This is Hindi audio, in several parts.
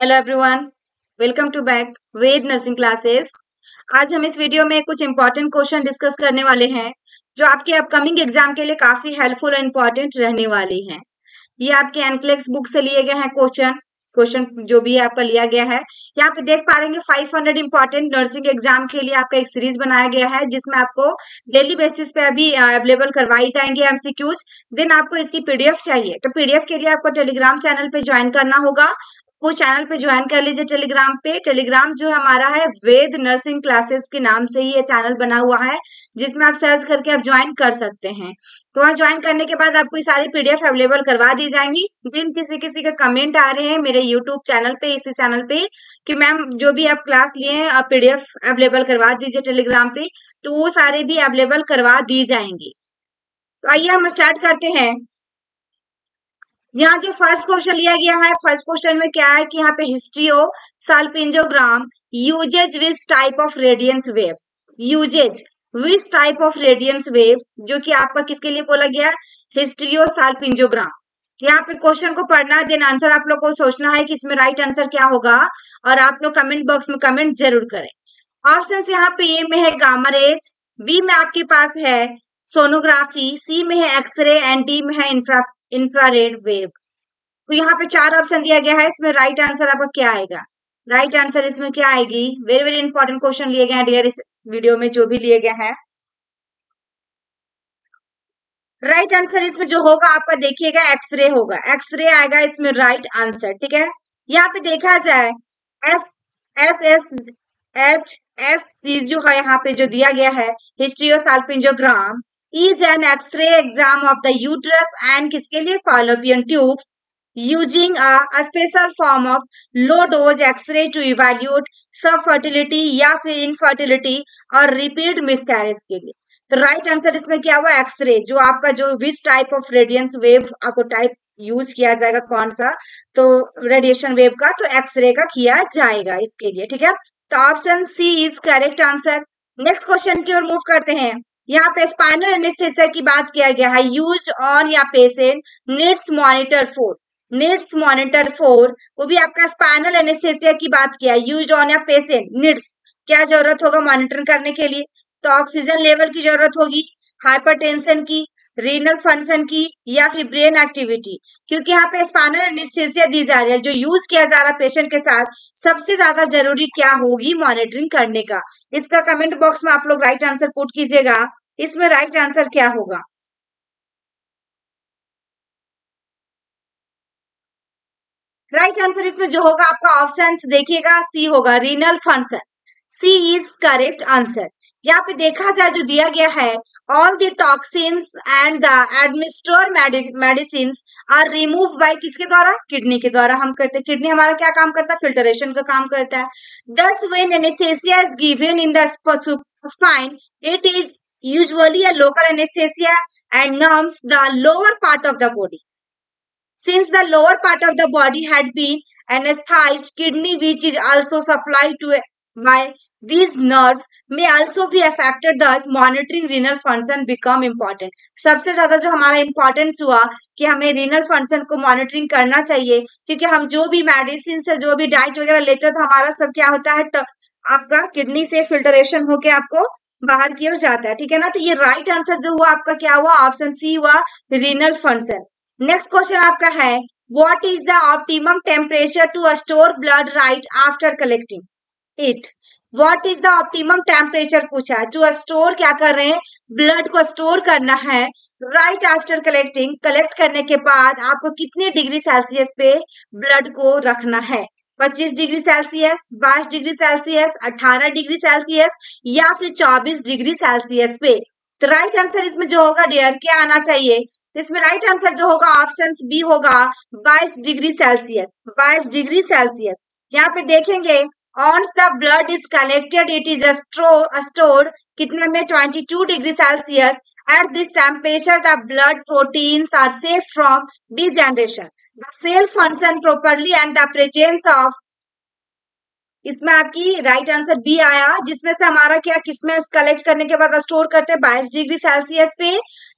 Hello everyone, welcome to back Ved nursing classes. आज हम इस वीडियो में कुछ इंपॉर्टेंट क्वेश्चन डिस्कस करने वाले हैं जो आपके अपकमिंग एग्जाम के लिए काफी हेल्पफुल और इम्पोर्टेंट रहने वाली हैं। ये आपके एनक्लेक्स बुक से लिए गए हैं क्वेश्चन क्वेश्चन जो भी आपका लिया गया है। यहाँ पे देख पा रहे 500 इंपॉर्टेंट नर्सिंग एग्जाम के लिए आपका एक सीरीज बनाया गया है जिसमें आपको डेली बेसिस पे अभी अवेलेबल करवाई जाएंगे एमसीक्यूज। देन आपको इसकी पीडीएफ चाहिए तो पीडीएफ के लिए आपको टेलीग्राम चैनल पे ज्वाइन करना होगा। वो चैनल पे ज्वाइन कर लीजिए टेलीग्राम पे। टेलीग्राम जो हमारा है वेद नर्सिंग क्लासेस के नाम से ही ये चैनल बना हुआ है जिसमें आप सर्च करके आप ज्वाइन कर सकते हैं। तो वहाँ ज्वाइन करने के बाद आपको ये सारी पीडीएफ अवेलेबल करवा दी जाएंगी। लेकिन किसी किसी का कमेंट आ रहे हैं मेरे यूट्यूब चैनल पे इसी चैनल पे कि मैम जो भी आप क्लास लिए हैं आप पीडीएफ अवेलेबल करवा दीजिए टेलीग्राम पे, तो वो सारे भी अवेलेबल करवा दी जाएंगी। तो आइए हम स्टार्ट करते हैं। यहाँ जो फर्स्ट क्वेश्चन लिया गया है, फर्स्ट क्वेश्चन में क्या है कि यहाँ पे hysterosalpingogram uses which type of radiance waves, uses which type of radiance wave, जो कि आपका किसके लिए बोला गया, हिस्ट्रियो साल्पिंजोग्राम। यहाँ पे क्वेश्चन को पढ़ना है, देन आंसर आप लोग को सोचना है कि इसमें राइट आंसर क्या होगा और आप लोग कमेंट बॉक्स में कमेंट जरूर करें। ऑप्शन यहाँ पे ए में है गामा रेज, बी में आपके पास है सोनोग्राफी, सी में है एक्सरे एंड डी में है इंफ्रारेड वेव। तो यहाँ पे चार ऑप्शन दिया गया है, इसमें राइट आंसर आपका क्या आएगा, राइट आंसर इसमें क्या आएगी। वेरी वेरी इंपॉर्टेंट क्वेश्चन लिए गए हैं डियर, इस वीडियो में जो भी लिए गए हैं। राइट आंसर इसमें जो होगा आपका देखिएगा एक्सरे होगा, एक्सरे आएगा इसमें राइट आंसर। ठीक है, यहाँ पे देखा जाए S S S H S C जो है यहाँ पे जो दिया गया है hysterosalpingogram is an x-ray exam of the uterus and किसके लिए, fallopian tubes using a special form of low dose x-ray to evaluate subfertility या फिर इनफर्टिलिटी और रिपीट मिसकैरेज के लिए। तो राइट आंसर इसमें क्या हुआ, एक्सरे। जो आपका जो which type of radiance wave आपको टाइप यूज किया जाएगा कौन सा, तो रेडिएशन वेव का तो एक्सरे का किया जाएगा इसके लिए। ठीक है, तो option C is correct answer. Next question की ओर मूव करते हैं। यहाँ पे स्पाइनल एनेस्थीसिया की बात किया गया है, यूज्ड ऑन या पेशेंट नीड्स मॉनिटर फॉर, वो भी आपका स्पाइनल एनेस्थीसिया की बात किया, यूज्ड ऑन या पेशेंट नीड्स क्या जरूरत होगा मॉनिटर करने के लिए, तो ऑक्सीजन लेवल की जरूरत होगी, हाइपरटेंशन की, रीनल फंक्शन की या फिर ब्रेन एक्टिविटी। क्योंकि यहाँ पे स्पाइनल एनेस्थीसिया दी जा रही है, जो यूज किया जा रहा है पेशेंट के साथ, सबसे ज्यादा जरूरी क्या होगी मॉनिटरिंग करने का। इसका कमेंट बॉक्स में आप लोग राइट आंसर पुट कीजिएगा, इसमें राइट आंसर क्या होगा। राइट आंसर इसमें जो होगा आपका ऑप्शन देखिएगा सी होगा, renal function. C is correct answer. यहाँ पे देखा जाए जो दिया गया है, all the toxins and the administered medicine are remove by किसके द्वारा, किडनी के द्वारा हम करते हैं। किडनी हमारा क्या काम करता है, फिल्टरेशन का काम करता है। दस when anaesthesia is given in the spine it is usually a local anaesthesia and numbs the lower part of the body. Since the lower part of the body had been anesthetized, kidney, which is also supplied to by these nerves, may also be affected. Thus, monitoring renal function become important. सबसे ज्यादा जो हमारा इम्पोर्टेंस हुआ कि हमें रीनल फंक्शन को मॉनिटरिंग करना चाहिए, क्योंकि हम जो भी मेडिसिन से जो भी डाइट वगैरह लेते हैं तो हमारा सब क्या होता है, आपका किडनी से फिल्टरेशन होके आपको बाहर की ओर जाता है। ठीक है ना, तो ये राइट आंसर जो हुआ आपका क्या हुआ, ऑप्शन सी हुआ, रीनल फंक्शन। नेक्स्ट क्वेश्चन आपका है, what is the optimum temperature to store blood right after collecting it. What is the optimum temperature पूछा है, टू स्टोर क्या कर रहे हैं, ब्लड को स्टोर करना है राइट आफ्टर कलेक्टिंग, कलेक्ट करने के बाद आपको कितने डिग्री सेल्सियस पे ब्लड को रखना है, 25 degree Celsius, 22 degree Celsius, 18 degree Celsius या फिर 24 डिग्री सेल्सियस पे। तो राइट आंसर इसमें जो होगा डियर क्या आना चाहिए, इसमें राइट आंसर जो होगा ऑप्शन बी होगा, 22 डिग्री सेल्सियस, 22 डिग्री सेल्सियस। यहाँ पे देखेंगे once the blood is collected it is stored कितने में, 22 degree Celsius. at this temperature the blood proteins are safe from degeneration, the cell function properly and the presence of इसमें आपकी राइट आंसर बी आया, जिसमें से हमारा क्या किसमें कलेक्ट करने के बाद स्टोर करते हैं 22 डिग्री सेल्सियस पे,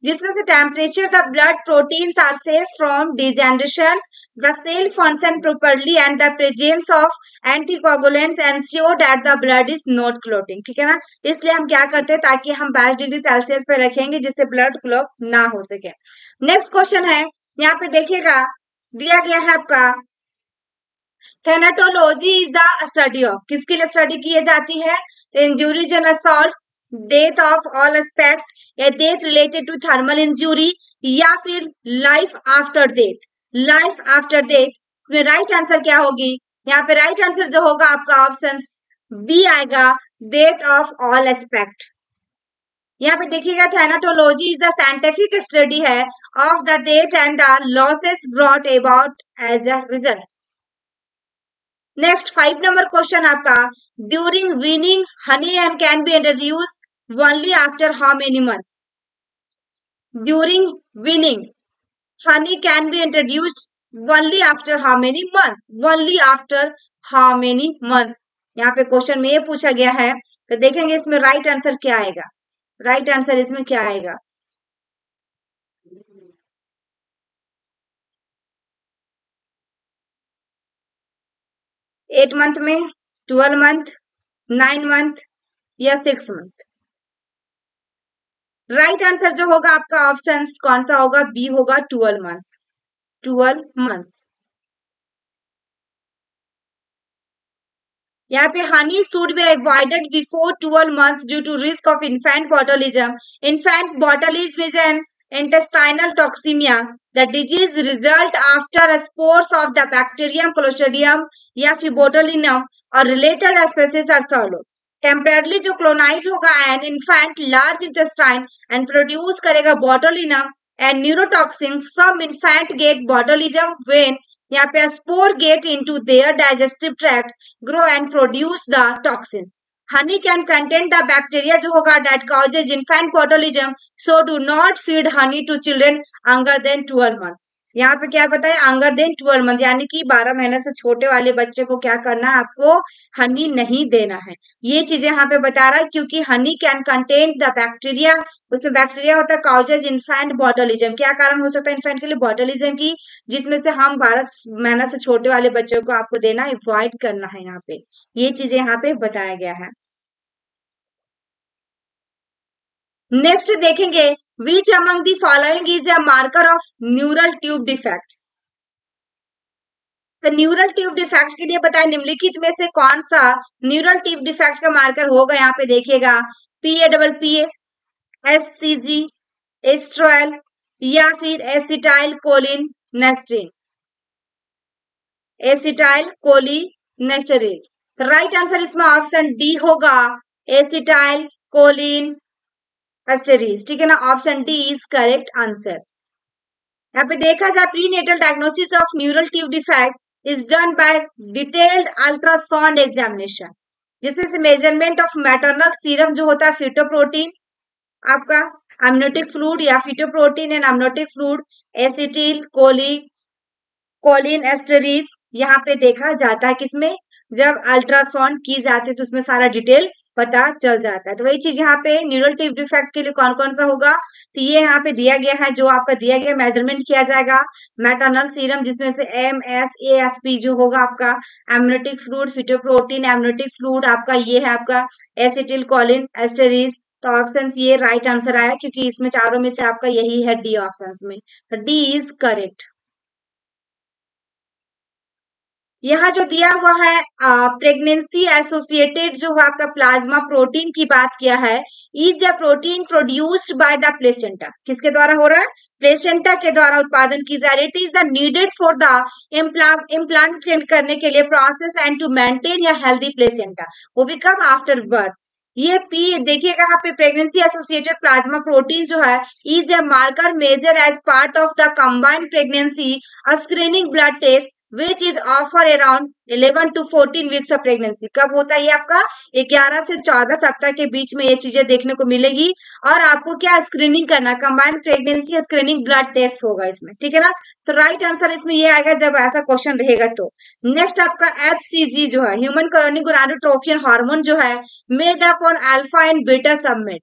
जिसमें से temperature the blood proteins are safe from degeneration, the cell function properly and the presence of anticoagulants ensure that the blood is not clotting. ठीक है ना, इसलिए हम क्या करते हैं ताकि हम 22 डिग्री सेल्सियस पे रखेंगे जिससे ब्लड क्लॉट ना हो सके। नेक्स्ट क्वेश्चन है, यहाँ पे देखिएगा दिया गया है आपका thanatology is the study of, किसके लिए स्टडी की जाती है, तो injuries and assault, death of all aspect, या death related to thermal injury, या फिर life after death. Life after death, इसमें राइट आंसर क्या होगी, यहाँ पे राइट आंसर जो होगा आपका ऑप्शन बी आएगा, डेथ ऑफ ऑल एस्पेक्ट। यहाँ पे देखिएगा thanatology is the scientific study है of the death and the losses brought about as a result. Next 5 number question आपका, during weaning honey and can be introduce only after how many months. During weaning honey can be introduced only after how many months, only after how many months. यहाँ पे क्वेश्चन में ये पूछा गया है, तो देखेंगे इसमें राइट आंसर क्या आएगा। राइट आंसर इसमें क्या आएगा, 8 मंथ में, 12 मंथ, 9 मंथ, या 6 मंथ। राइट आंसर जो होगा आपका ऑप्शन कौन सा होगा, बी होगा 12 मंथ्स। 12 मंथ्स। यहाँ पे honey should be avoided before 12 months due to risk of infant botulism. Infant botulism is an intestinal toxemia. The disease result after spores of the bacterium Clostridium या फिर botulinum or related species are swallowed. Temporarily जो colonize होगा an infant large intestine and produce करेगा botulinum and neurotoxins. Some infant get botulism when यहाँ पे spore get into their digestive tracts, grow and produce the toxin. Honey can contain the bacteria जो होगा that causes infant botulism, so do not feed honey to children younger than 12 months. यहाँ पे क्या बताया, younger than 12 months, यानी कि 12 महीने से छोटे वाले बच्चे को क्या करना है, आपको हनी नहीं देना है। ये चीजें यहाँ पे बता रहा है क्योंकि Honey can contain the bacteria, उसमें बैक्टीरिया होता है कॉजेज इन्फेंट बॉटलिज्म। क्या कारण हो सकता है इन्फेंट के लिए, बॉटलिज्म की, जिसमें से हम 12 महीने से छोटे वाले बच्चों को आपको देना अवॉइड करना है। यहाँ पे ये चीजें यहाँ पे बताया गया है। नेक्स्ट देखेंगे, which among the following is a marker of neural tube defects. तो न्यूरल ट्यूब डिफेक्ट के लिए बताया निम्नलिखित में से कौन सा न्यूरल ट्यूब डिफेक्ट का मार्कर होगा। यहाँ पे देखिएगा PAPPA, SCG, एस्ट्रोएल, या फिर acetylcholinesterase, acetylcholinesterase. Right answer इसमें ऑप्शन डी होगा, एसिटाइल कोलिन एस्टरेज। ठीक है ना, option D is correct answer. यहाँ पे देखा जाए prenatal diagnosis of neural tube defect is done by detailed ultrasound examination, जिसमें से मेजरमेंट ऑफ मैटरनल सीरम जो होता है फिटोप्रोटीन, आपका amniotic fluid या fetoprotein and amniotic fluid, acetylcholinesterase, यहाँ पे देखा जाता है किसमें, जब अल्ट्रासाउंड की जाती है तो उसमें सारा डिटेल पता चल जाता है। तो वही चीज यहाँ पे न्यूरल ट्यूब डिफेक्ट के लिए कौन कौन सा होगा, तो ये यहाँ पे दिया गया है, जो आपका दिया गया मेजरमेंट किया जाएगा मैटरनल सीरम, जिसमें से MSAFP जो होगा आपका, एमनियोटिक फ्लूइड, फिटोप्रोटीन, एमनियोटिक फ्लूइड आपका ये है आपका एसिटिल कोलिन एस्टरीज। तो ऑप्शन ये राइट आंसर आया क्योंकि इसमें चारों में से आपका यही है डी ऑप्शन में, तो डी इज करेक्ट। यहाँ जो दिया हुआ है प्रेगनेंसी एसोसिएटेड जो है आपका प्लाज्मा प्रोटीन की बात किया है, is a protein produced by the placenta, किसके द्वारा हो रहा है, प्लेसेंटा के द्वारा उत्पादन की जा रही है। It is the needed for the implant करने के लिए प्रोसेस एंड टू मेंटेन या हेल्दी प्लेसेंटा, वो भी कम आफ्टर बर्थ। ये पी देखिएगा यहाँ पे प्रेगनेंसी एसोसिएटेड प्लाज्मा प्रोटीन जो है is a marker major as part of the combined pregnancy screening blood test which is offer around 11 to 14 weeks of pregnancy. कब होता है ये आपका? 11 से 14 सप्ताह के बीच में ये चीजें देखने को मिलेगी। और आपको क्या स्क्रीनिंग करना, combined pregnancy screening blood test होगा इसमें, ठीक है ना। तो राइट आंसर इसमें ये आएगा जब ऐसा क्वेश्चन रहेगा तो। नेक्स्ट आपका HCG जो है, ह्यूमन कॉलोनी गोनाडोट्रोपिन हार्मोन जो है, made up on alpha and beta submit,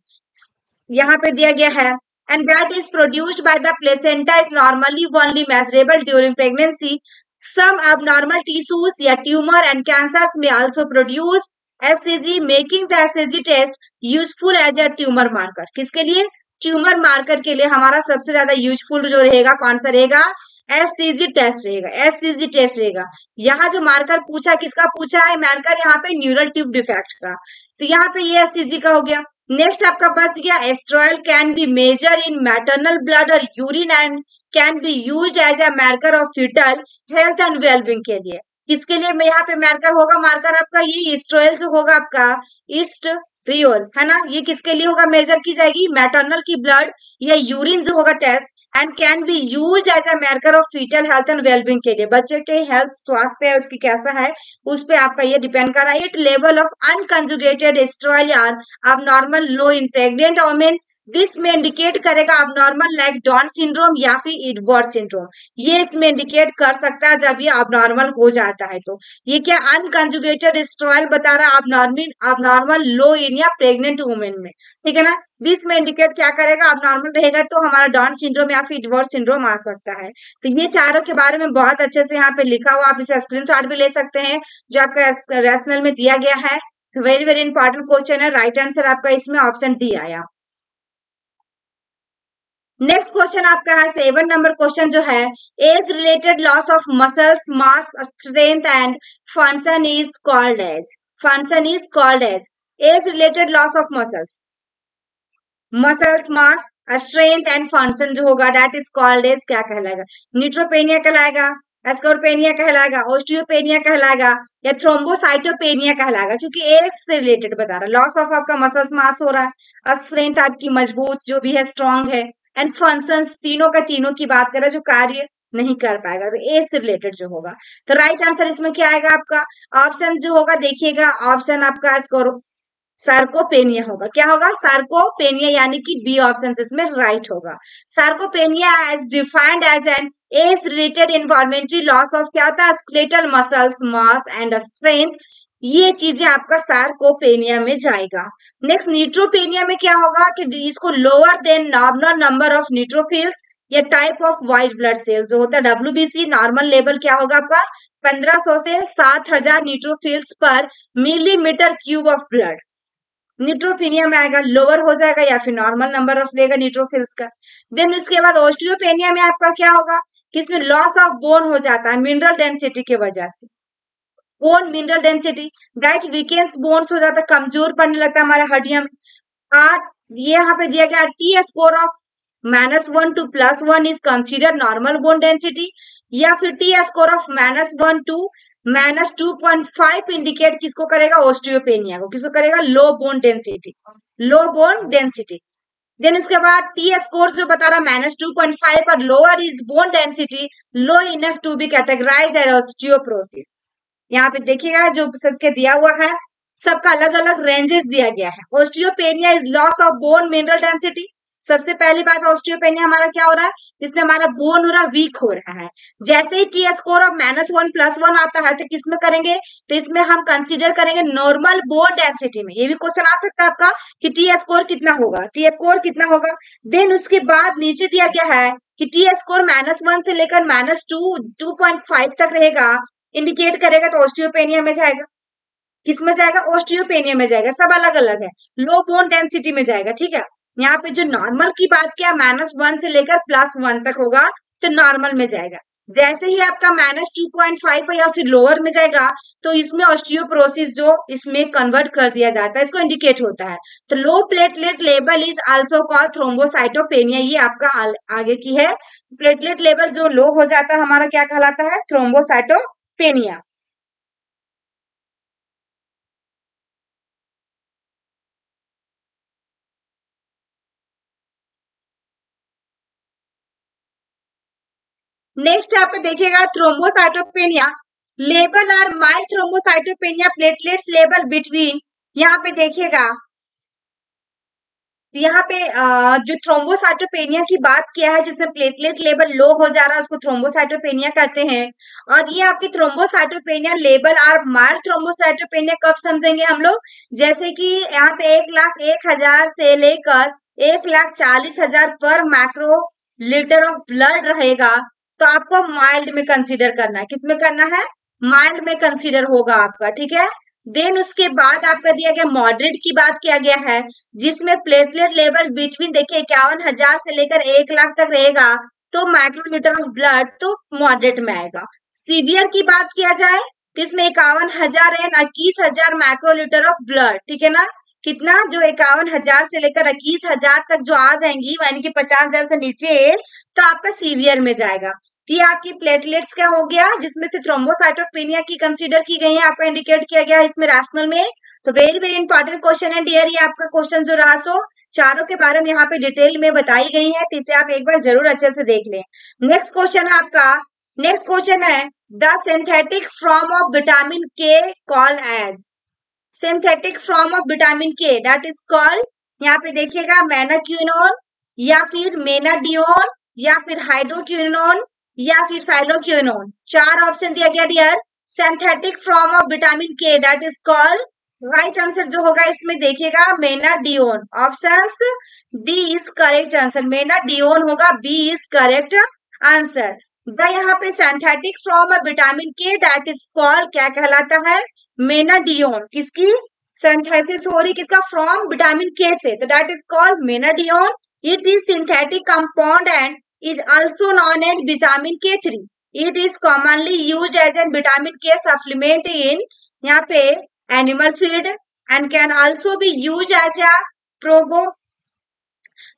यहाँ पे दिया गया है, and that is produced by the placenta is normally only measurable during pregnancy. Some abnormal tissues या tumor and cancers may also produce HCG, making the HCG test useful as a tumor marker. किसके लिए? ट्यूमर मार्कर के लिए हमारा सबसे ज्यादा यूजफुल जो रहेगा कौन सा रहेगा? HCG टेस्ट रहेगा, HCG टेस्ट रहेगा। यहाँ जो मार्कर पूछा है, किसका पूछा है मार्कर? यहाँ पे न्यूरल ट्यूब डिफेक्ट का, तो यहाँ पे ये HCG का हो गया। नेक्स्ट आपका बच गया estriol can be measure in maternal blood और urine and can be used as a marker of fetal health and wellbeing के लिए। किसके लिए मैं यहाँ पे मार्कर होगा? मार्कर आपका ये एस्ट्रॉयल जो होगा आपका ईस्ट रियोल है ना, ये किसके लिए होगा? मेजर की जाएगी मैटरनल की ब्लड या यूरिन जो होगा test, and can be used as a marker of fetal health and wellbeing के लिए। बच्चे के हेल्थ स्वास्थ्य है उसकी कैसा है उस पे आपका ये डिपेंड कर रहा है। It level of unconjugated estriol are abnormal low in pregnant women, this में इंडिकेट करेगा abnormal लाइक डाउन सिंड्रोम या फिर एडवर्ड सिंड्रोम। ये इसमें इंडिकेट कर सकता है जब ये abnormal हो जाता है। तो ये क्या अनकंजुगेटेड एस्ट्रॉयल बता रहा है abnormal लो इन या प्रेग्नेंट वुमेन में, ठीक है ना। दिस में इंडिकेट क्या करेगा? abnormal रहेगा तो हमारा डाउन सिंड्रोम या फिर एडवर्ड सिंड्रोम आ सकता है। तो ये चारों के बारे में बहुत अच्छे से यहाँ पे लिखा हुआ, आप इसे स्क्रीनशॉट भी ले सकते हैं जो आपका रैशनल में दिया गया है। वेरी वेरी इंपॉर्टेंट क्वेश्चन है। राइट आंसर आपका इसमें ऑप्शन डी आया। नेक्स्ट क्वेश्चन आपका है 7 नंबर क्वेश्चन जो है, age related loss of muscles mass strength and function is called age, function is called age related loss of muscles mass strength and function जो होगा दैट इज कॉल्ड एज क्या कहलाएगा? न्यूट्रोपेनिया कहलाएगा, एस्कोरपेनिया कहलाएगा, ओस्टियोपेनिया कहलाएगा या थ्रोम्बोसाइटोपेनिया कहलाएगा, क्योंकि एज से रिलेटेड बता रहा है। लॉस ऑफ आपका मसल्स मास हो रहा है, स्ट्रेंथ आपकी मजबूत जो भी है स्ट्रांग है, एंड फंक्शंस तीनों का तीनों की बात करें जो कार्य नहीं कर पाएगा, तो एज से रिलेटेड जो होगा। तो राइट आंसर इसमें क्या आएगा आपका? ऑप्शन जो होगा देखिएगा, ऑप्शन आपका स्कोर सार्कोपेनिया होगा। क्या होगा? सार्कोपेनिया, यानी कि बी ऑप्शन इसमें राइट होगा। Sarcopenia as defined as an age related involuntary loss of क्या होता है? Skeletal muscles mass and strength, ये चीजें आपका सार्कोपेनिया में जाएगा। नेक्स्ट न्यूट्रोपेनिया में क्या होगा कि इसको lower than normal number of neutrophils या type of white blood cell जो होता है WBC, नॉर्मल लेवल क्या होगा आपका 1500 से 7000 न्यूट्रोफिल्स पर millimetre cube of blood. Neutropenia में आएगा, लोअर हो जाएगा या फिर नॉर्मल नंबर ऑफ लेगा न्यूट्रोफिल्स का। देन उसके बाद ओस्टियोपेनिया में आपका क्या होगा कि इसमें लॉस ऑफ बोन हो जाता है मिनरल डेंसिटी की वजह से। Bone mineral density right weakens bones हो जाता है, कमजोर पड़ने लगता है हमारे हड्डियां में। ये यहाँ पे दिया गया T score of -1 to +1 is consider normal bone density, या फिर T score of -1 to -2.5 indicate किसको करेगा? ओस्टियोपेनिया को। किसको करेगा? Low bone density, low bone density. Then उसके बाद टी स्कोर जो बता रहा -2.5 पर lower is bone density, low enough to be categorised as osteoporosis. यहाँ पे देखिएगा जो सबके दिया हुआ है सबका अलग अलग रेंजेस दिया गया है। Osteopenia is loss of bone mineral density. सबसे पहली बात ऑस्टियोपेनिया हमारा क्या हो रहा है? इसमें हमारा बोन हो रहा वीक हो रहा है। जैसे ही टी स्कोर ऑफ -1 +1 आता है तो किसमें करेंगे? तो इसमें हम कंसीडर करेंगे नॉर्मल बोन डेंसिटी में। ये भी क्वेश्चन आ सकता है आपका कि टी स्कोर कितना होगा, टी स्कोर कितना होगा। देन उसके बाद नीचे दिया गया है कि टी स्कोर -1 से लेकर -2.5 तक रहेगा, इंडिकेट करेगा तो ऑस्टियोपेनिया में जाएगा। किसमें जाएगा? ऑस्टियोपेनिया में जाएगा। सब अलग अलग है, लो बोन डेंसिटी में जाएगा, ठीक है। यहाँ पे जो नॉर्मल की बात किया -1 से लेकर +1 तक होगा तो नॉर्मल में जाएगा। जैसे ही आपका -2.5 या फिर लोअर में जाएगा तो इसमें ऑस्टियोपोरोसिस जो इसमें कन्वर्ट कर दिया जाता है, इसको इंडिकेट होता है। तो low platelet level is also called thrombocytopenia, ये आपका आगे की है। प्लेटलेट लेवल जो लो हो जाता है हमारा क्या कहलाता है? थ्रोम्बोसाइटोपेनिया। नेक्स्ट यहाँ पे देखिएगा थ्रोम्बोसाइटोपेनिया लेवल और mild thrombocytopenia platelets level between. यहाँ पे देखिएगा यहाँ पे जो थ्रोम्बोसाइटोपेनिया की बात किया है जिसमें प्लेटलेट लेवल लो हो जा रहा है उसको थ्रोम्बोसाइटोपेनिया कहते हैं। और ये आपकी थ्रोम्बोसाइटोपेनिया लेवल और माइल्ड थ्रोम्बोसाइटोपेनिया कब समझेंगे हम लोग, जैसे कि यहाँ पे 1,01,000 से लेकर 1,40,000 पर मैक्रो लीटर ऑफ ब्लड रहेगा तो आपको माइल्ड में कंसीडर करना है। किसमें करना है, माइल्ड में कंसीडर होगा आपका, ठीक है। देन उसके बाद आपका दिया गया मॉडरेट की बात किया गया है जिसमें प्लेटलेट लेवल बिटवीन देखिए 51,000 से लेकर 1,00,000 तक रहेगा तो माइक्रोलीटर ऑफ ब्लड तो मॉडरेट में आएगा। सीवियर की बात किया जाए तो इसमें 51,000 एंड 21,000 माइक्रोलीटर ऑफ ब्लड, ठीक है ना। कितना, जो 51,000 से लेकर 21,000 तक जो आ जाएंगी यानी कि 50,000 से नीचे तो आपका सीवियर में जाएगा। ये आपकी प्लेटलेट्स क्या हो गया जिसमें से थ्रोम्बोसाइटोपेनिया की कंसीडर की गई है, आपका इंडिकेट किया गया है इसमें रैशनल में। तो वेरी वेरी इंपॉर्टेंट क्वेश्चन है डियर, ये आपका क्वेश्चन जो रहा सो चारों के बारे में यहाँ पे डिटेल में बताई गई है तो इसे आप एक बार जरूर अच्छे से देख लें। नेक्स्ट क्वेश्चन है आपका, नेक्स्ट क्वेश्चन है the synthetic form of vitamin K called as. Synthetic form of vitamin K that is called, यहाँ पे देखिएगा मेनाक्विनोन या फिर मेनाडियोन या फिर हाइड्रोक्विनोन या फिर फाइलोक्विनोन। चार ऑप्शन दिया गया dear. Synthetic form of vitamin K that is called, right answer जो होगा इसमें देखिएगा menadione. Options D is correct answer, menadione होगा, बी इज करेक्ट आंसर। यहाँ पे synthetic form of vitamin K that is called क्या कहलाता है, मेनाडियोन। किसकी सिंथेसिस हो रही, किसका, फ्रॉम विटामिन के से, तो that is called menadione. It is synthetic compound and is also known as vitamin K3. It is commonly used as a vitamin K supplement in यहाँ पे animal feed and can also be used as a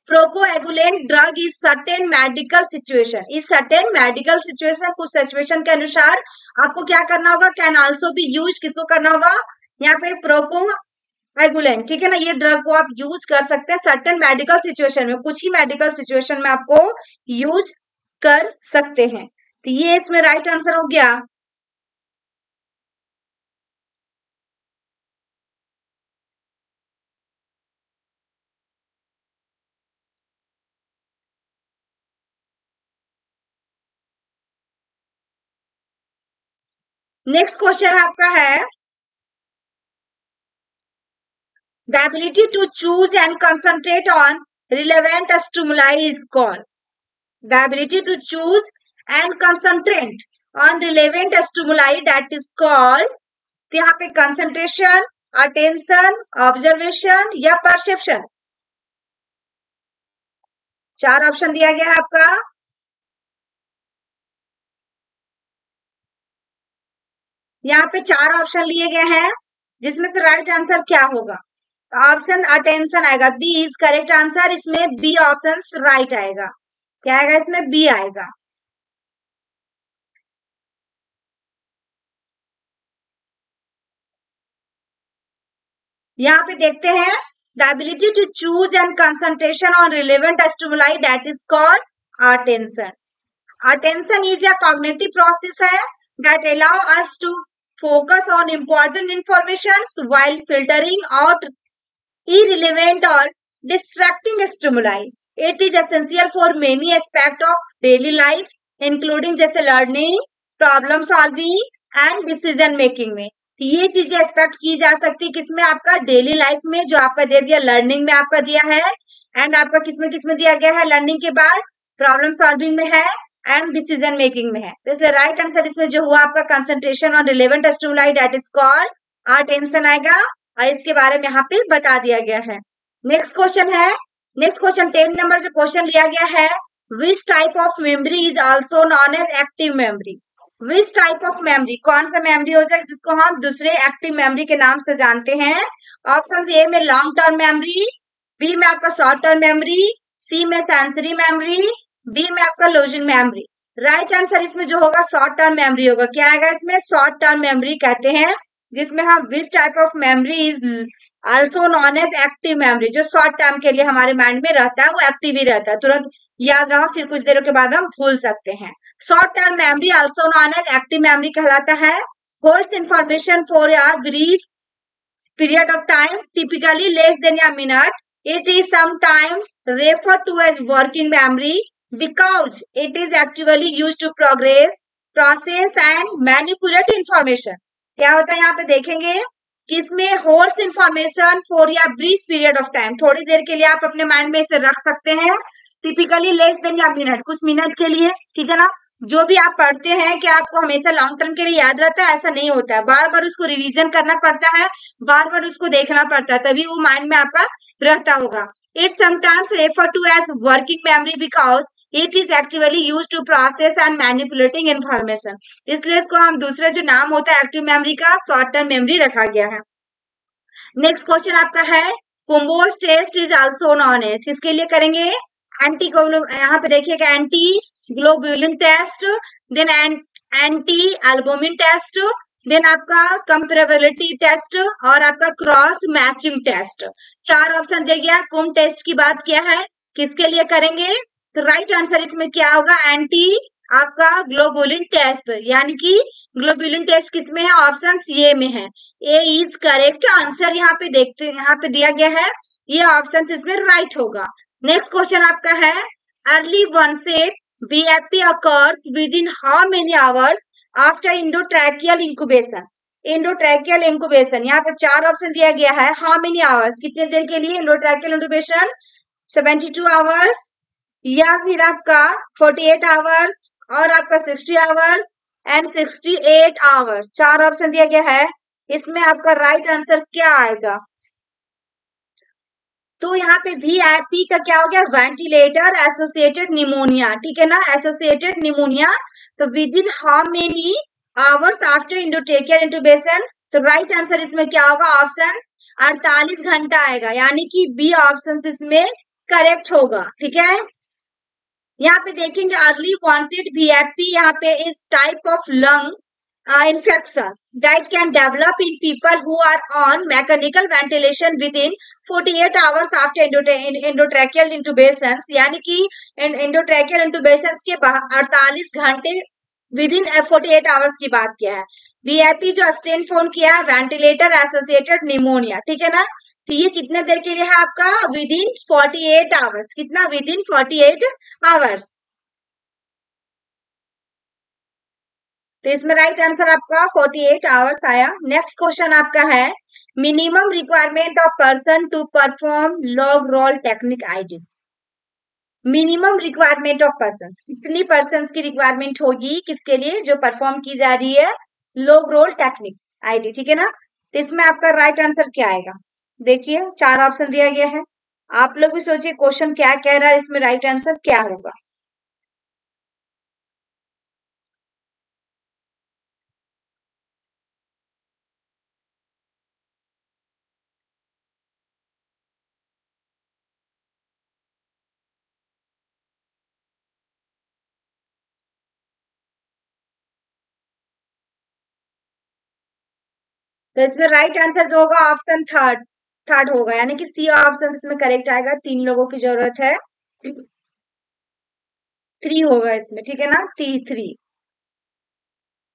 procoagulant drug is certain medical situation. इस सर्टेन मेडिकल सिचुएशन, कुछ सिचुएशन के अनुसार आपको क्या करना होगा, कैन आल्सो बी यूज, किसको करना होगा, यहाँ पे प्रोकोएगुलेंट, ठीक है ना। ये ड्रग को आप यूज कर सकते हैं सर्टेन मेडिकल सिचुएशन में, कुछ ही मेडिकल सिचुएशन में आपको यूज कर सकते हैं। तो ये इसमें राइट आंसर हो गया। नेक्स्ट क्वेश्चन आपका है the ability to choose and concentrate on relevant stimuli is called, the ability to choose and concentrate on relevant stimuli that is called, तो यहाँ पे कंसंट्रेशन, अटेंशन, ऑब्जर्वेशन या परसेप्शन, चार ऑप्शन दिया गया है आपका। यहाँ पे चार ऑप्शन लिए गए हैं जिसमें से राइट आंसर क्या होगा, ऑप्शन अटेंशन आएगा, बी इज करेक्ट आंसर। इसमें बी ऑप्शन राइट आएगा, क्या आएगा इसमें, बी आएगा। यहाँ पे देखते हैं the ability to choose and concentration on relevant stimuli that is called attention. Attention is a cognitive process है that allow us to focus on important information while filtering out irrelevant or distracting stimuli. It is essential for many aspects of daily life, including जैसे learning, problem solving and decision making में। ये चीजें एक्सपेक्ट की जा सकती किसमें, आपका डेली लाइफ में, जो आपका दे दिया लर्निंग में आपका दिया है, एंड आपका किसमें किसमें दिया गया है, लर्निंग के बाद प्रॉब्लम सॉल्विंग में है एंड डिसीजन मेकिंग में है। तो इसलिए राइट आंसर इसमें जो हुआ आपका concentration on relevant stimuli that is called attention आएगा, और इसके बारे में यहाँ पे बता दिया गया है। नेक्स्ट क्वेश्चन है, नेक्स्ट क्वेश्चन 10 नंबर जो क्वेश्चन लिया गया है, which type of memory is also known as active memory. Which type of memory, कौन सा मेमोरी हो जाए जिसको हम दूसरे एक्टिव मेमोरी के नाम से जानते हैं। ऑप्शन ए में लॉन्ग टर्म मेमोरी, बी में आपका शॉर्ट टर्म मेमोरी, सी में सेंसरी मेमोरी, डी में आपका लॉजिक मेमोरी। राइट आंसर इसमें जो होगा शॉर्ट टर्म मेमोरी होगा, क्या आएगा इसमें, शॉर्ट टर्म मेमोरी कहते हैं जिसमें हम which type of memory is also known as active memory, जो शॉर्ट टाइम के लिए हमारे माइंड में रहता है वो एक्टिव ही रहता है, तुरंत याद रहा फिर कुछ देर के बाद हम भूल सकते हैं। Short term memory also known as active memory कहलाता है। Holds information for a brief period of time, typically less than a minute. It is sometimes referred to as working memory because it is actually used to process and manipulate information. क्या होता है यहाँ पे देखेंगे कि इसमें होल्ड्स इंफॉर्मेशन फॉर या ब्रीफ पीरियड ऑफ टाइम, थोड़ी देर के लिए आप अपने माइंड में इसे रख सकते हैं, टिपिकली लेस देन या मिनट, कुछ मिनट के लिए, ठीक है ना। जो भी आप पढ़ते हैं कि आपको हमेशा लॉन्ग टर्म के लिए याद रहता है, ऐसा नहीं होता है, बार बार उसको रिवीजन करना पड़ता है, बार बार उसको देखना पड़ता है, तभी वो माइंड में आपका रहता होगा। It sometimes refer to as working memory because it is actually use to process and manipulating information, इसलिए इसको हम दूसरे जो नाम होता है एक्टिव मेमोरी का शॉर्ट टर्म मेमोरी रखा गया है। नेक्स्ट क्वेश्चन आपका है Coombs test is also known as, किसके लिए करेंगे, एंटी, यहाँ पे देखिएगा anti globulin test, then anti albumin test, then आपका कंपेरेबिलिटी टेस्ट और आपका क्रॉस मैचिंग टेस्ट। 4 ऑप्शन दे गया। कुम टेस्ट की बात किया है, किसके लिए करेंगे, तो राइट आंसर इसमें क्या होगा, एंटी आपका ग्लोबुलिन टेस्ट, यानी कि ग्लोबुलिन टेस्ट किसमें है, ऑप्शन ए में है। ए इज करेक्ट आंसर, यहाँ पे देखते हैं, यहाँ पे दिया गया है, ये ऑप्शन इसमें राइट होगा। नेक्स्ट क्वेश्चन आपका है early onset BFP occurs within how many hours after endotracheal incubation। endotracheal incubation यहाँ पर 4 ऑप्शन दिया गया है, how many hours, कितने देर के लिए endotracheal incubation, 72 आवर्स या फिर आपका 48 आवर्स और आपका 60 आवर्स एंड 68 आवर्स। 4 ऑप्शन दिया गया है, इसमें आपका राइट आंसर क्या आएगा, तो यहाँ पे VIP का क्या हो गया, वेंटिलेटर एसोसिएटेड निमोनिया, ठीक है ना, एसोसिएटेड निमोनिया। तो with in how many hours after endotracheal इंटुबेशन, तो राइट आंसर इसमें क्या होगा, ऑप्शन 48 घंटा आएगा, यानी कि बी ऑप्शन इसमें करेक्ट होगा, ठीक है। यहाँ पे देखेंगे अर्ली onset VIP, यहाँ पे इस type of lung infections that can develop in people who are on mechanical ventilation within 48 hours after endotracheal intubations, यानी कि endotracheal intubations के 48 घंटे विद इन 48 आवर्स की बात किया है। VIP जो स्टेन फोन किया है वेंटिलेटर एसोसिएटेड निमोनिया, ठीक है ना, तो ये कितने देर के लिए है आपका, विद इन 48 आवर्स, कितना, विद इन 48 आवर्स। तो इसमें राइट आंसर आपका 48 आवर्स आया। नेक्स्ट क्वेश्चन आपका है minimum requirement of person to perform log roll technique ID. Minimum requirement of person, कितनी पर्सन की रिक्वायरमेंट होगी, किसके लिए, जो परफॉर्म की जा रही है लॉग रोल टेक्निक आईडी, ठीक है ना। तो इसमें आपका राइट आंसर क्या आएगा, देखिए 4 ऑप्शन दिया गया है, आप लोग भी सोचिए क्वेश्चन क्या कह रहा है, इसमें राइट आंसर क्या होगा। तो इसमें राइट आंसर जो होगा ऑप्शन थर्ड, थर्ड होगा, यानी कि सी ऑप्शन इसमें करेक्ट आएगा। 3 लोगों की जरूरत है, 3 होगा इसमें, ठीक है ना, 3।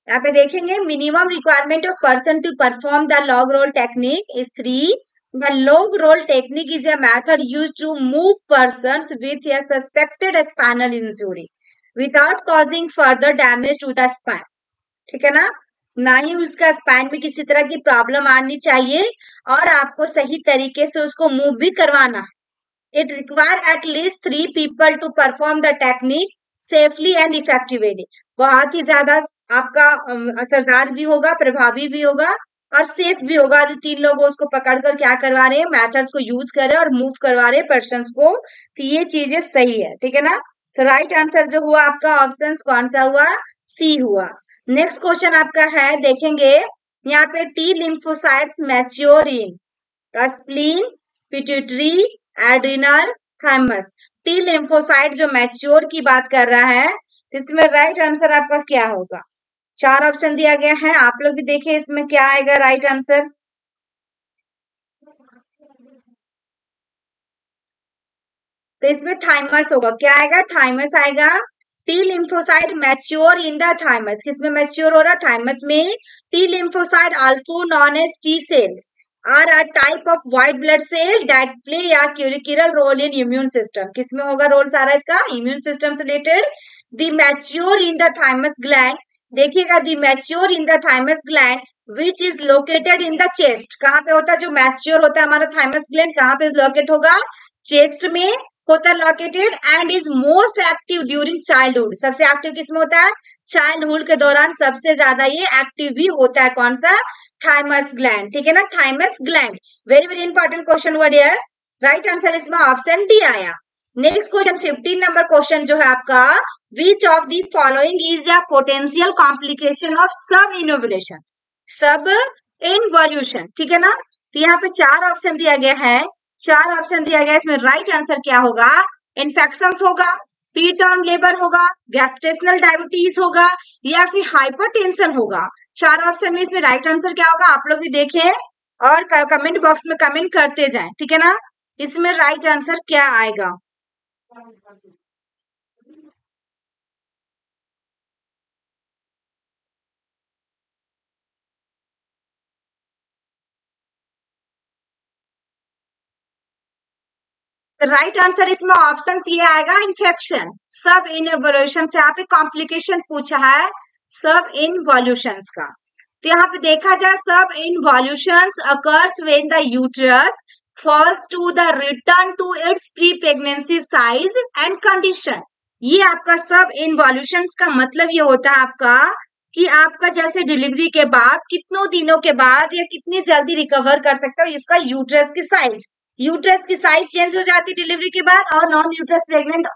यहाँ पे देखेंगे minimum requirement of person to perform the log roll technique is 3। The log roll technique is a method used to move persons with a suspected spinal injury without causing further damage to the spine, ठीक है ना, ना ही उसका स्पाइन में किसी तरह की प्रॉब्लम आनी चाहिए और आपको सही तरीके से उसको मूव भी करवाना। It require at least 3 people to perform the technique safely and effectively, बहुत ही ज्यादा आपका असरदार भी होगा, प्रभावी भी होगा और सेफ भी होगा। जो 3 लोग उसको पकड़कर क्या करवा रहे हैं, मेथड्स को यूज कर रहे हैं और मूव करवा रहे हैं पर्सन को, तो ये चीजें सही है, ठीक है ना। तो राइट आंसर जो हुआ आपका ऑप्शन कौन सा हुआ, सी हुआ। नेक्स्ट क्वेश्चन आपका है, देखेंगे यहाँ पे T lymphocytes mature in spleen, pituitary, adrenal, thymus. T lymphocyte जो मैच्योर की बात कर रहा है, इसमें राइट आंसर आपका क्या होगा, 4 ऑप्शन दिया गया है, आप लोग भी देखिए इसमें क्या आएगा राइट आंसर। तो इसमें थाइमस होगा, क्या आएगा, थाइमस आएगा। T lymphocyte mature in the thymus, किसमें मैच्योर हो रहा, थाइमस में। T lymphocyte also known as T cells are a type of white blood cell that play a curricular role in immune system, किसमें होगा रोल सारा इसका, इम्यून सिस्टम से related. The mature in the thymus gland, देखिएगा the mature in the thymus gland which is located in the chest, कहाँ पे होता है जो मैच्योर होता है हमारा थाइमस ग्लैंड, कहाँ पे लोकेट होगा, चेस्ट में होता है located, and is most active during childhood, सबसे एक्टिव किसमें होता है, चाइल्डहुड के दौरान सबसे ज्यादा ये एक्टिव भी होता है, कौन सा, थाइमस ग्लैंड, ठीक है ना, thymus gland. Very very important question word है, राइट आंसर इसमें ऑप्शन डी आया। नेक्स्ट क्वेश्चन 15 नंबर क्वेश्चन जो है आपका, विच of the following is a potential complication of सब इनोवुलेशन, सब इनवॉल्यूशन, ठीक है ना। तो यहाँ पे 4 ऑप्शन दिया गया है, 4 ऑप्शन दिया गया है, इसमें राइट आंसर क्या होगा, इन्फेक्शंस होगा, प्रीटर्म लेबर होगा, गैस्ट्रेशनल डायबिटीज होगा, या फिर हाइपरटेंशन होगा। 4 ऑप्शन में इसमें राइट आंसर क्या होगा, आप लोग भी देखें और कमेंट बॉक्स में कमेंट करते जाएं, ठीक है ना। इसमें राइट आंसर क्या आएगा, राइट आंसर इसमें ऑप्शन ये आएगा, इन्फेक्शन, सब इनवॉल्यूशन से, यहाँ पे कॉम्प्लिकेशन पूछा है सब इनवॉल्यूशन का। तो यहाँ पे देखा जाए subinvolutions occurs when the uterus falls to the return to its pre pregnancy size and condition. ये आपका सब इनवॉल्यूशंस का मतलब ये होता है आपका कि आपका जैसे डिलीवरी के बाद कितनों दिनों के बाद या कितनी जल्दी रिकवर कर सकते हो इसका यूट्रस की साइज, यूट्रस की साइज चेंज हो जाती है डिलीवरी के बाद, और नॉन यूट्रस प्रेग्नेंट,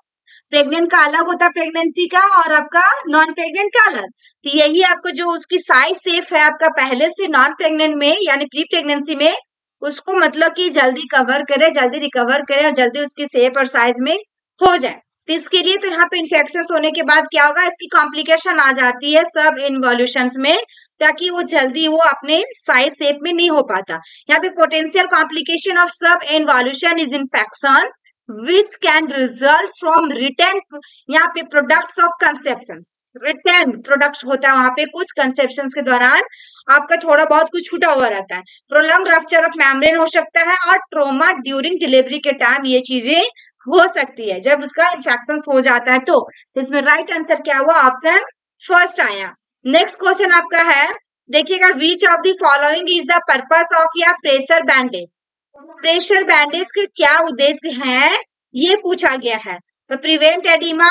प्रेग्नेंट का अलग होता है प्रेगनेंसी का, और आपका नॉन प्रेग्नेंट का अलग। तो यही आपको जो उसकी साइज सेफ है आपका पहले से नॉन प्रेग्नेंट में यानी प्री प्रेगनेंसी में, उसको मतलब कि जल्दी कवर करे, जल्दी रिकवर करे और जल्दी उसकी सेफ और साइज में हो जाए। तो इसके लिए तो यहाँ पे इन्फेक्शन होने के बाद क्या होगा, इसकी कॉम्प्लिकेशन आ जाती है सब इनवॉल्यूशंस में, ताकि वो जल्दी वो अपने साइज शेप में नहीं हो पाता। यहाँ पे potential complication of subinvolution is infection which can result from retain, यहाँ पे products of conception, retain product होता है वहां पे कुछ कंसेप्शन के दौरान आपका थोड़ा बहुत कुछ छूटा हुआ रहता है, प्रोलॉन्ग रप्चर ऑफ मेम्ब्रेन हो सकता है, और ट्रोमा ड्यूरिंग डिलीवरी के टाइम ये चीजें हो सकती है जब उसका इन्फेक्शन हो जाता है। तो इसमें राइट आंसर क्या हुआ, ऑप्शन फर्स्ट आया। नेक्स्ट क्वेश्चन आपका है, देखिएगा, विच of the following is the purpose of या प्रेशर बैंडेज, प्रेशर बैंडेज के क्या उद्देश्य हैं ये पूछा गया है। तो प्रिवेंट एडिमा,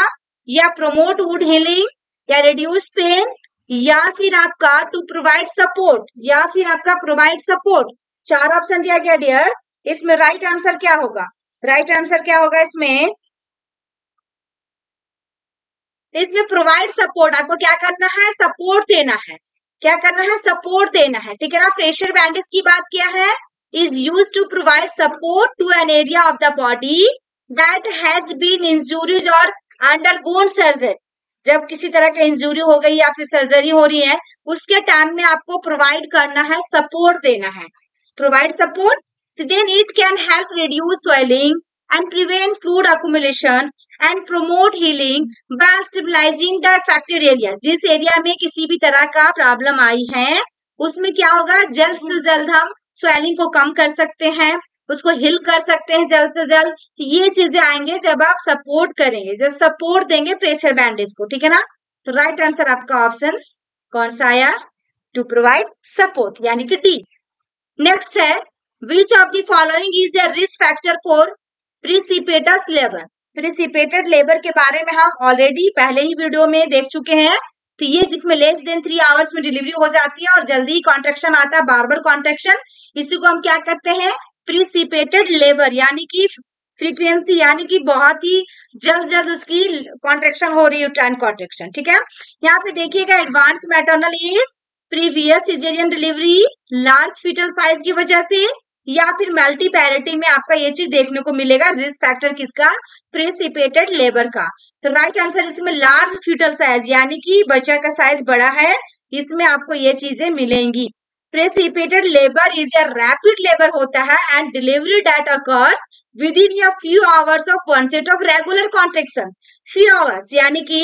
या प्रोमोट वुंड हीलिंग, या रिड्यूस पेन, या फिर आपका टू प्रोवाइड सपोर्ट, या फिर आपका प्रोवाइड सपोर्ट। 4 ऑप्शन दिया गया डियर, इसमें राइट आंसर क्या होगा, राइट आंसर क्या होगा इसमें, इसमें प्रोवाइड सपोर्ट, आपको क्या करना है, सपोर्ट देना है, क्या करना है, सपोर्ट देना है, ठीक है ना। प्रेशर बैंडेज की बात किया है, is use to provide support to an area of the body that has been injuries और अंडरगोन सर्जरी, जब किसी तरह की इंजुरी हो गई या फिर सर्जरी हो रही है उसके टाइम में आपको प्रोवाइड करना है, सपोर्ट देना है, provide support. Then it can help reduce swelling and prevent fluid accumulation and promote healing by stabilising the affected area, जिस एरिया में किसी भी तरह का प्रॉब्लम आई है उसमें क्या होगा, जल्द से जल्द हम स्वेलिंग को कम कर सकते हैं, उसको हिल कर सकते हैं जल्द से जल्द। ये चीजें आएंगे जब आप सपोर्ट करेंगे, जब सपोर्ट देंगे प्रेशर बैंडेज को, ठीक है ना। तो राइट आंसर आपका ऑप्शन कौन सा आया, टू प्रोवाइड सपोर्ट, यानी कि डी। नेक्स्ट है, which of the following is a risk factor for precipitous labour, precipitated labour के बारे में हम ऑलरेडी पहले ही वीडियो में देख चुके हैं। तो ये जिसमें लेस देन 3 आवर्स में डिलीवरी हो जाती है और जल्दी कॉन्ट्रेक्शन आता है, बार बार कॉन्ट्रेक्शन, इसी को हम क्या कहते हैं, प्रिसिपिटेड लेबर, यानी कि फ्रीक्वेंसी, यानी कि बहुत ही जल्द जल्द उसकी कॉन्ट्रेक्शन हो रही है, यूट्राइन कॉन्ट्रेक्शन, ठीक है। यहाँ पे देखिएगा, advance maternal age, previous caesarean delivery, large fetal size की वजह से, या फिर मल्टी पैरिटी में आपका ये चीज देखने को मिलेगा, रिस्क फैक्टर किसका, प्रिसिपिटेड लेबर का। तो राइट आंसर इसमें लार्ज फीटल साइज, यानी कि बच्चा का साइज बड़ा है इसमें आपको ये चीजें मिलेंगी। Precipitated labour is a rapid labour होता है and delivery date occurs with in a few hours of one set of regular contraction। few hours यानी कि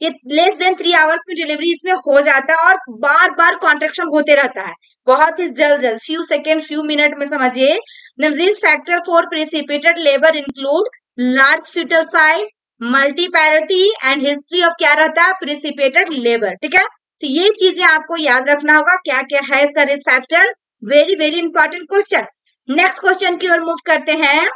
ये लेस देन 3 आवर्स में डिलीवरी इसमें हो जाता है और बार बार कॉन्ट्रेक्शन होते रहता है, बहुत ही जल्द जल्द, फ्यू सेकेंड फ्यू मिनट में समझिए। Risk factor for precipitated labour include large fetal size, multiparity and history of क्या रहता है प्रेसिपिटेड लेबर। ठीक है, तो ये चीजें आपको याद रखना होगा, क्या क्या है इसका risk factor. Very very important question. Next question की ओर मूव करते हैं।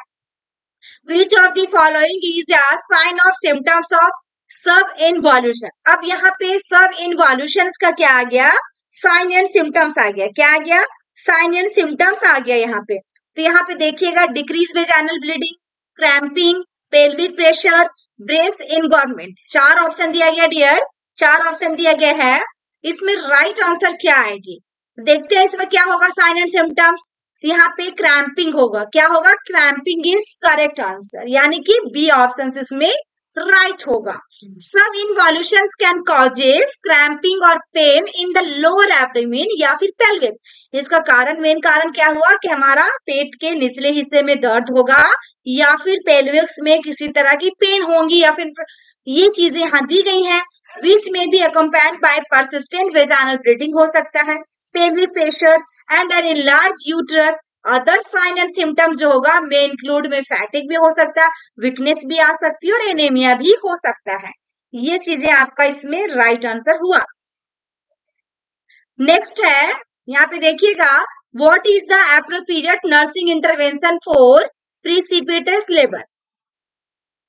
Which of the following is a sign of symptoms of सब इन्वॉल्यूशन। अब यहाँ पे सब इन्वॉल्यूशन का क्या आ गया, साइन एंड सिम्टम्स आ गया। क्या आ गया, साइन एंड सिम्टम्स आ गया यहाँ पे। तो यहाँ पे देखिएगा, decrease vaginal bleeding, cramping, pelvic pressure, breast engorgement. 4 option दिया गया डियर, 4 ऑप्शन दिया गया है। इसमें राइट आंसर क्या आएगी, देखते हैं इसमें क्या होगा साइन एंड सिम्टम्स। यहाँ पे क्रैम्पिंग होगा, क्या होगा, क्रैम्पिंग इज करेक्ट आंसर, यानी कि बी ऑप्शन इसमें राइट होगा। सब इन्वॉल्यूशंस कैन कॉजेस क्रैम्पिंग और pain in the lower abdomen या फिर पेल्विक। इसका कारण, मेन कारण क्या हुआ कि हमारा पेट के निचले हिस्से में दर्द होगा या फिर पेल्विक्स में किसी तरह की पेन होंगी, या फिर ये चीजें यहाँ दी गई हैं। विच में भी accompanied by persistent vaginal bleeding हो सकता है, pelvic pressure and an enlarge uterus. Other sign and symptom जो होगा में इंक्लूड में फैटिक भी हो सकता है, वीकनेस भी आ सकती है और एनीमिया भी हो सकता है। ये चीजें आपका इसमें राइट आंसर हुआ। नेक्स्ट है, यहाँ पे देखिएगा, what is the appropriate nursing intervention for precipitous labour.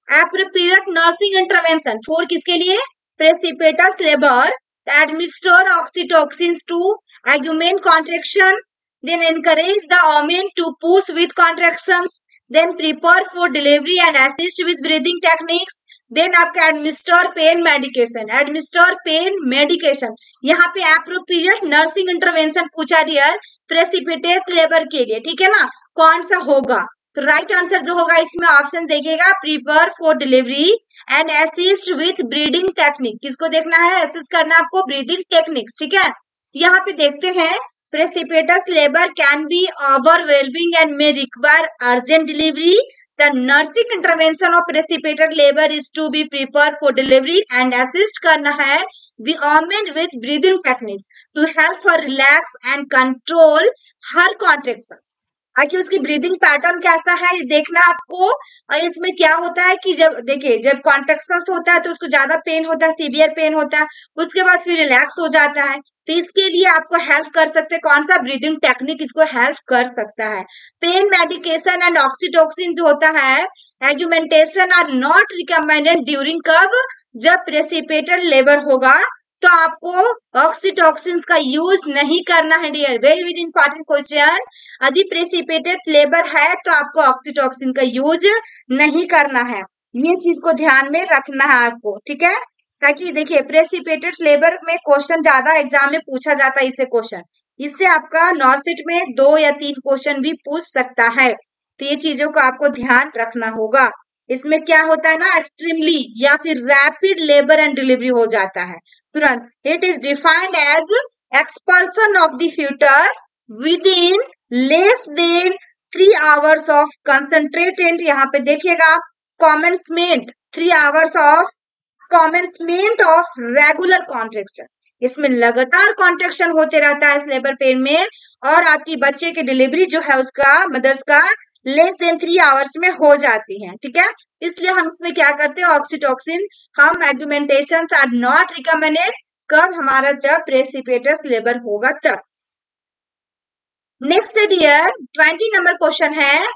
Appropriate nursing intervention for किसके लिए, precipitous labour. Administer oxytocins to augment contractions, then encourage the women to push with contractions, then prepare for delivery and assist with breathing techniques, then आपका administer pain medication, administer pain medication। यहाँ पे appropriate nursing intervention पूछा दिया प्रेसिपिटेस लेबर के लिए, ठीक है ना, कौन सा होगा। तो राइट आंसर जो होगा इसमें ऑप्शन देखिएगा, prepare for delivery and assist with breathing technique. किसको देखना है, असिस्ट करना आपको ब्रीदिंग टेक्निक्स। ठीक है, यहाँ पे देखते हैं, precipitous labour can be overwhelming and may require urgent delivery. The nursing intervention of precipitated labour is to be prepare for delivery and assist करना है the women with breathing techniques to help for relax and control her contraction. ताकि उसकी ब्रीदिंग पैटर्न कैसा है ये देखना आपको। और इसमें क्या होता है कि जब देखिए, जब कॉन्ट्रेक्शंस होता है तो उसको ज्यादा पेन होता है, सीवियर पेन होता है, उसके बाद फिर रिलैक्स हो जाता है। तो इसके लिए आपको हेल्प कर सकते हैं कौन सा, ब्रीदिंग टेक्निक इसको हेल्प कर सकता है। पेन मेडिकेशन एंड ऑक्सीटोसिन जो होता है, एग्यूमेंटेशन आर नॉट रिकमेंडेड ड्यूरिंग कब, जब प्रेसिपिटेड लेबर होगा तो आपको ऑक्सीटोसिन का यूज नहीं करना है dear. Very very important question. यदि प्रेसिपिटेड लेबर है तो आपको ऑक्सीटोसिन का यूज नहीं करना है, ये चीज को ध्यान में रखना है आपको। ठीक है, ताकि देखिए प्रेसिपिटेड लेबर में क्वेश्चन ज्यादा एग्जाम में पूछा जाता है इससे क्वेश्चन, इससे आपका नॉर्सिट में 2 या 3 क्वेश्चन भी पूछ सकता है। तो ये चीजों को आपको ध्यान रखना होगा। इसमें क्या होता है ना, एक्सट्रीमली या फिर रैपिड लेबर एंड डिलीवरी हो जाता है तुरंत। It is defined as expulsion of the fetus within less than 3 hours of concentrated. यहाँ पे देखिएगा, commencement 3 hours of commencement of regular contraction. इसमें लगातार कॉन्ट्रेक्शन होते रहता है इस लेबर पेन में, और आपकी बच्चे की डिलीवरी जो है उसका, मदर्स का, लेस देन 3 आवर्स में हो जाती है। ठीक है, इसलिए हम इसमें क्या करते हैं, ऑक्सीटोसिन, हम एग्यूमेंटेशन आर नॉट रिकमेंडेड कब, हमारा जब प्रेसिपिटेस लेबर होगा तब। नेक्स्ट डियर 20 नंबर क्वेश्चन है,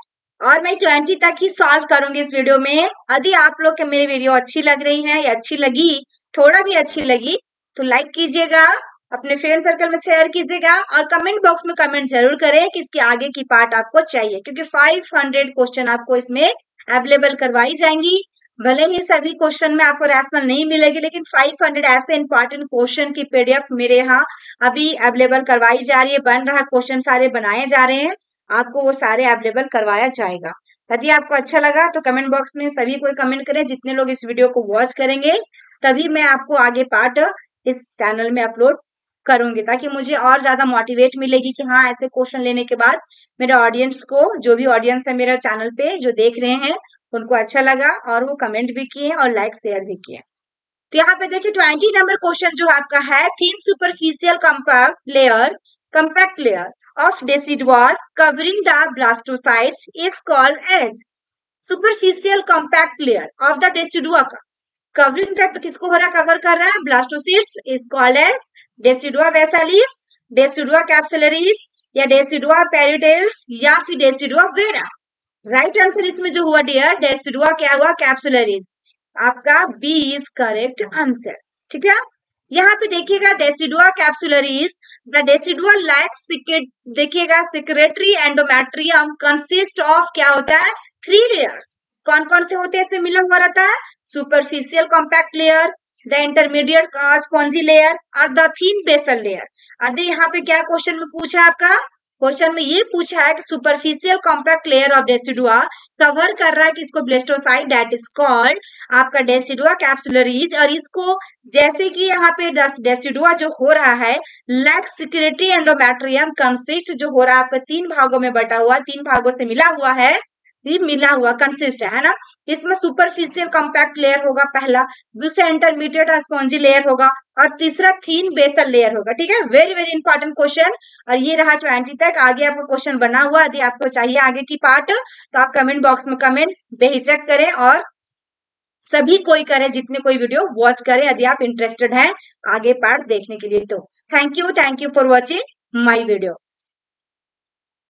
और मैं 20 तक ही सॉल्व करूंगी इस वीडियो में। यदि आप लोग को मेरी वीडियो अच्छी लग रही है या अच्छी लगी, थोड़ा भी अच्छी लगी, तो लाइक कीजिएगा, अपने फ्रेंड सर्कल में शेयर कीजिएगा, और कमेंट बॉक्स में कमेंट जरूर करें कि इसके आगे की पार्ट आपको चाहिए, क्योंकि 500 क्वेश्चन आपको इसमें अवेलेबल करवाई जाएंगी। भले ही सभी क्वेश्चन में आपको रैशनल नहीं मिलेगी, लेकिन 500 ऐसे इंपॉर्टेंट क्वेश्चन की पीडीएफ मेरे यहाँ अभी अवेलेबल करवाई जा रही है, बन रहा, क्वेश्चन सारे बनाए जा रहे हैं, आपको वो सारे अवेलेबल करवाया जाएगा। यदि आपको अच्छा लगा तो कमेंट बॉक्स में सभी कोई कमेंट करें, जितने लोग इस वीडियो को वॉच करेंगे तभी मैं आपको आगे पार्ट इस चैनल में अपलोड करूंगी, ताकि मुझे और ज्यादा मोटिवेट मिलेगी कि हाँ ऐसे क्वेश्चन लेने के बाद मेरे ऑडियंस को, जो भी ऑडियंस है मेरा चैनल पे जो देख रहे हैं, उनको अच्छा लगा और वो कमेंट भी किए और लाइक शेयर भी किए। तो यहाँ पे देखिए 20 नंबर क्वेश्चन जो आपका है, thin superficial compact layer of deciduous covering the blastocytes is called as superficial compact layer of the decidua का कवरिंग दैट किसको हो रहा, कवर कर रहा है, blastocyst is called as decidua basalis, decidua capsularis या डेसिडुआ पेरिटेल्स या फिर डेसिडुआ वेरा। राइट आंसर इसमें जो हुआ डियर, डेसिडुआ क्या हुआ, कैप्सुलरिस। आपका बी इज करेक्ट आंसर। ठीक है, यहाँ पे देखिएगा decidua capsularis, the decidua like देखिएगा सेक्रेटरी एंडोमेट्रियम कंसिस्ट ऑफ क्या होता है, 3 लेयर्स। कौन कौन से होते हैं, इसमें मिला हुआ रहता है, superficial compact layer, the intermediate spongy layer और द थिन बेसल लेयर। अभी यहाँ पे क्या क्वेश्चन में पूछा है आपका, क्वेश्चन में ये पूछा है कि superficial compact layer of decidua cover कर रहा है किसको, ब्लेस्टोसाइट, दैट इज कॉल्ड आपका डेसिडुआ कैप्सुलरिस। और इसको जैसे कि यहाँ पे डेसिडुआ जो हो रहा है लैक सिक्रेटरी एंडोमेट्रियम कंसिस्ट जो हो रहा है आपका 3 भागों में बटा हुआ, 3 भागों से मिला हुआ है, ये मिला हुआ कंसिस्ट है ना। इसमें सुपरफिशियल कॉम्पैक्ट लेयर होगा पहला, दूसरा इंटरमीडिएट स्पॉन्जी लेयर होगा और तीसरा थिन बेसल लेयर होगा। ठीक है, वेरी वेरी इंपॉर्टेंट क्वेश्चन। और ये रहा 20 तक। आगे आपको क्वेश्चन बना हुआ, यदि आपको चाहिए आगे की पार्ट तो आप कमेंट बॉक्स में कमेंट बेहिचक करें और सभी कोई करे, जितने कोई वीडियो वॉच करे यदि आप इंटरेस्टेड हैं आगे पार्ट देखने के लिए। तो thank you for watching my video.